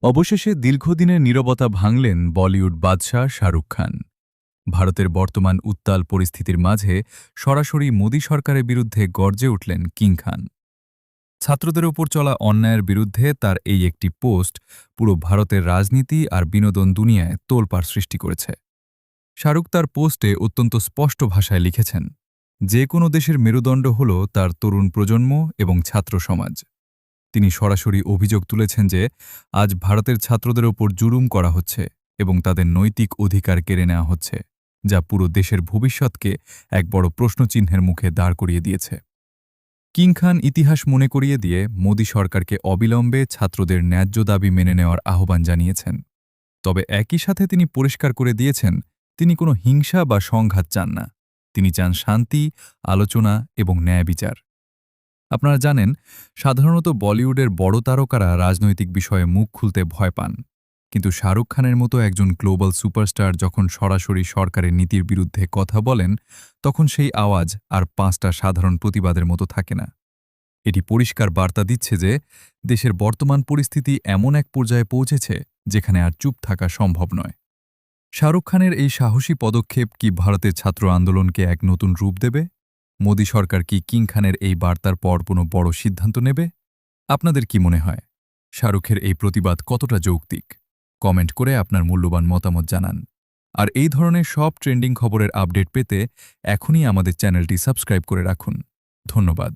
অবশেষে দীর্ঘদিনের নীরবতা ভাঙলেন বলিউড বাদশাহ শাহরুখ খান। ভারতের বর্তমান উত্তাল পরিস্থিতির মাঝে সরাসরি মোদী সরকারের বিরুদ্ধে গর্জে উঠলেন কিং খান। ছাত্রদের ওপর চলা অন্যায়ের বিরুদ্ধে তার এই একটি পোস্ট পুরো ভারতের রাজনীতি আর বিনোদন দুনিয়ায় তোলপাড় সৃষ্টি করেছে। শাহরুখ তার পোস্টে অত্যন্ত স্পষ্ট ভাষায় লিখেছেন, যে কোনো দেশের মেরুদণ্ড হল তার তরুণ প্রজন্ম এবং ছাত্র সমাজ। তিনি সরাসরি অভিযোগ তুলেছেন যে আজ ভারতের ছাত্রদের ওপর জুলুম করা হচ্ছে এবং তাদের নৈতিক অধিকার কেড়ে নেওয়া হচ্ছে, যা পুরো দেশের ভবিষ্যৎকে এক বড় প্রশ্নচিহ্নের মুখে দাঁড় করিয়ে দিয়েছে। কিং খান ইতিহাস মনে করিয়ে দিয়ে মোদী সরকারকে অবিলম্বে ছাত্রদের ন্যায্য দাবি মেনে নেওয়ার আহ্বান জানিয়েছেন। তবে একই সাথে তিনি পরিষ্কার করে দিয়েছেন, তিনি কোনো হিংসা বা সংঘাত চান না। তিনি চান শান্তি, আলোচনা এবং ন্যায় বিচার। আপনারা জানেন, সাধারণত বলিউডের বড় তারকারা রাজনৈতিক বিষয়ে মুখ খুলতে ভয় পান, কিন্তু শাহরুখ খানের মতো একজন গ্লোবাল সুপারস্টার যখন সরাসরি সরকারের নীতির বিরুদ্ধে কথা বলেন, তখন সেই আওয়াজ আর ৫টা সাধারণ প্রতিবাদের মতো থাকে না। এটি পরিষ্কার বার্তা দিচ্ছে যে দেশের বর্তমান পরিস্থিতি এমন এক পর্যায়ে পৌঁছেছে যেখানে আর চুপ থাকা সম্ভব নয়। শাহরুখ খানের এই সাহসী পদক্ষেপ কি ভারতের ছাত্র আন্দোলনকে এক নতুন রূপ দেবে? মোদী সরকার কি কিং খানের এই বার্তার পর কোনো বড় সিদ্ধান্ত নেবে? আপনাদের কি মনে হয়, শাহরুখের এই প্রতিবাদ কতটা যৌক্তিক? কমেন্ট করে আপনার মূল্যবান মতামত জানান। আর এই ধরনের সব ট্রেন্ডিং খবরের আপডেট পেতে এখনই আমাদের চ্যানেলটি সাবস্ক্রাইব করে রাখুন। ধন্যবাদ।